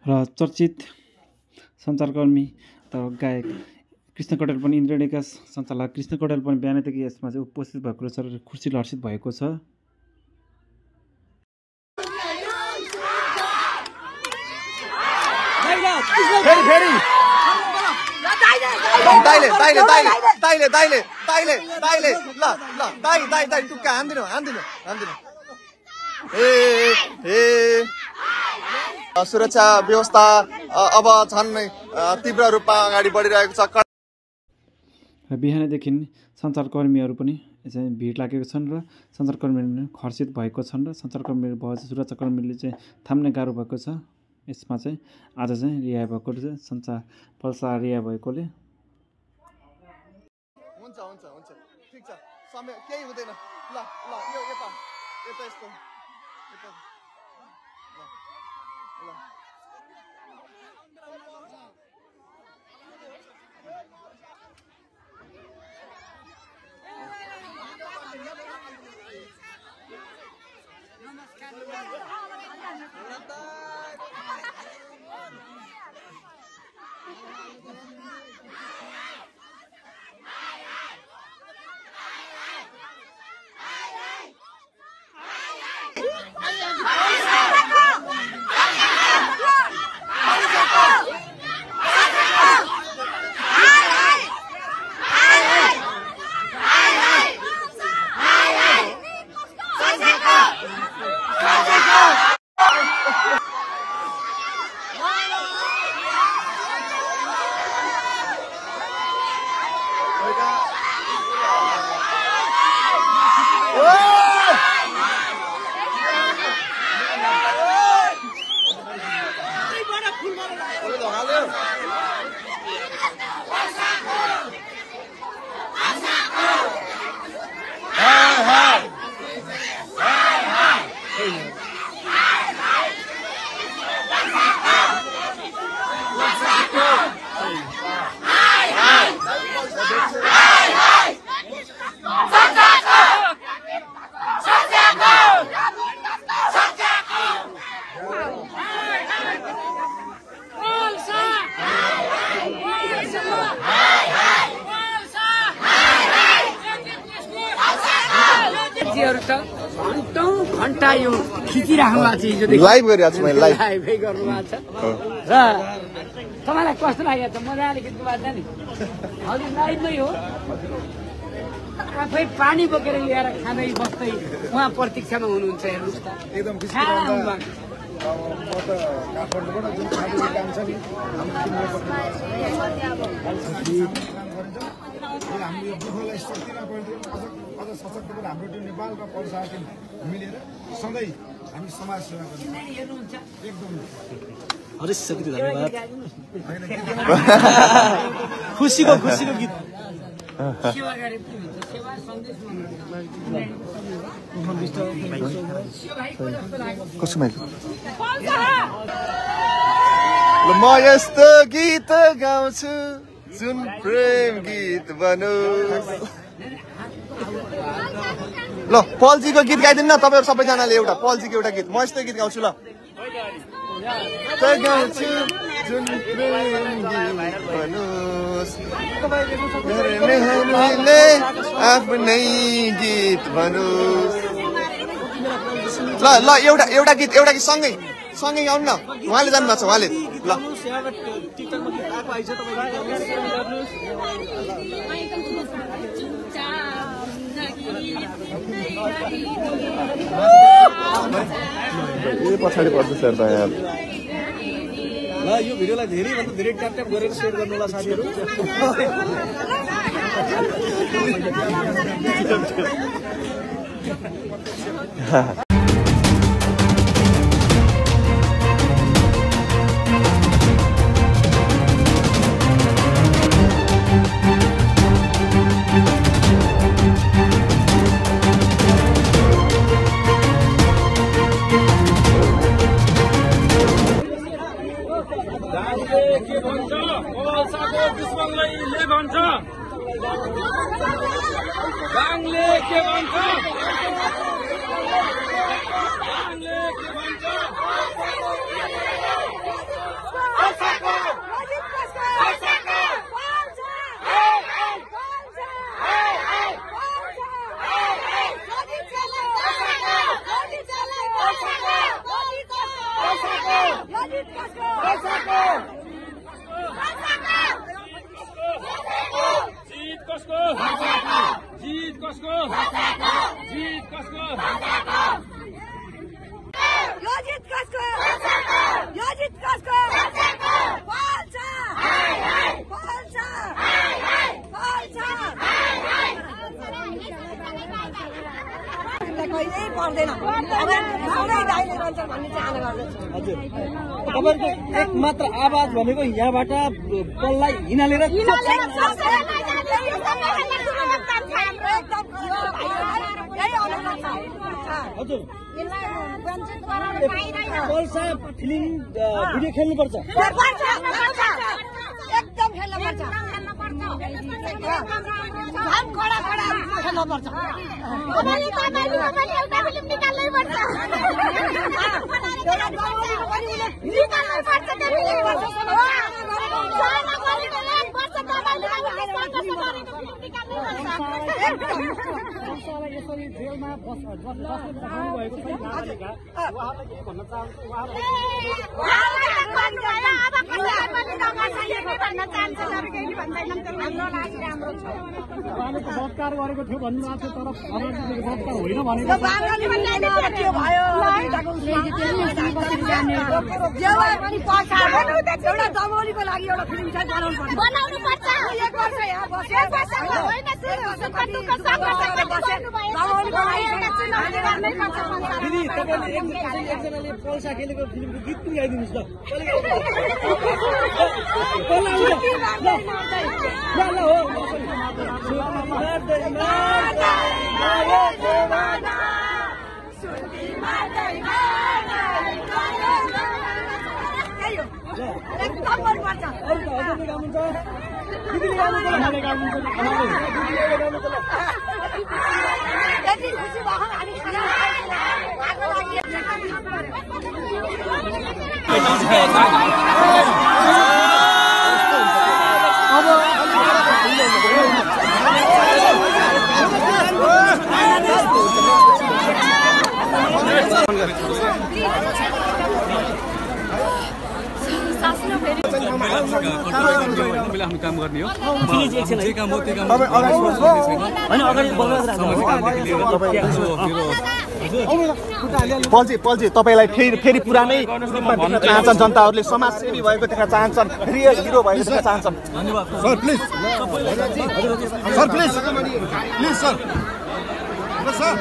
र चर्चित सञ्चारकर्मी अथवा गायक कृष्ण कडेल पनि इन्द्रेणीका सञ्चालक कृष्ण कडेल पनि बिहानैदेखि यसमा चाहिँ उपस्थित भएको छ र खुसी हर्षित भएको छ। सुरक्षा व्यवस्था अब झन् तीव्र रूपमा अगाडि बढिरहेको छ। र बिहानैदेखि सञ्चारकर्मीहरू पनि चाहिँ भिड लागेको छन् र सञ्चारकर्मीहरू खर्चित भएको छन् र सञ्चारकर्मीहरू भयो सुरक्षाकर्मीले चाहिँ थाम्ने गाह्रो भएको छ। यसमा चाहिँ आज चाहिँ रिहा भएको सञ्चार पल्सा रिहा भएकोले हुन्छ हुन्छ हुन्छ ठीक छ, समय केही हुँदैन। ल ल यो यता यता यस्तो यता ल घण्टा यो खिचिराख्नु भएको छ, हिजोदेखि लाइभ गरिरहेको छु मैले, लाइभै गर्नु भएको छ। र तपाईँलाई कस्तो लाग्यो त? मजाले खिच्नु भएको छ नि? हजुर लाइभमै हो, आफै पानी बोकेर ल्याएर खाँदै बस्दै उहाँ प्रतीक्षामा हुनुहुन्छ। हेर्नुहोस् त एकदम म त काठमाडौँबाट जुन खाने काम छ नि हाम्रो यो दुःखलाई शक्तिमा परिवर्तन अझ सशक्त गरेर हाम्रो टिम नेपाल र पर्सा टिम मिलेर सधैँ हामी समाज सेवा गर्ने एकदम हरेस सकृति धन्यवाद खुसीको गीत सेवा गरे पनि हुन्छ सेवा सन्देश कसको माइक ल म यस्तो गीत गाउँछु जुन प्रेम गीत बनोस् ल पलजीको गीत गाइदिनु न तपाईँहरू सबैजनाले एउटा पलजीको एउटा गीत म यस्तै गीत गाउँछु ल गाउँछु जुन प्रेम गीत बनोस् आफ्नै गीत बनोस् ल ल एउटा गीत सँगै गाउनु न उहाँले जानुभएको छ उहाँले ल पछाडि पर्छ सर त यहाँ ल यो भिडियोलाई धेरै भन्दा धेरै ट्याप ट्याप गरेर सेयर गर्नु होला साथीहरू तपाईको एक मात्र आवाज भनेको यहाँबाट पललाई हिनालेर हजुर पल्सा फिल्म भिडियो खेल्नुपर्छ एकदम खेल्नुपर्छ जेलमा भएको छैन भन्न चाहन्छु बलात्कार गरेको थियो भन्नुभएको थियो तर बलात्कार होइन भनेको एउटा दमौलीको लागि एउटा फिल्म बनाउनु पर्छ दिदी तपाईँले एकजनाले पल्सा खेलेको फिल्मको गीत पनि गाइदिनुहोस् आफ्नो काम गर्ने हो जे काम हो त्यो काम होइन अगाडि मेरो पल्जी तपाईँलाई फेरि पुरानै रूपमा देख्न चाहन्छन् जनताहरूले समाजसेवी भएको देख्न चाहन्छन् रियल हिरो भएको देख्न चाहन्छन् sir please sir please sir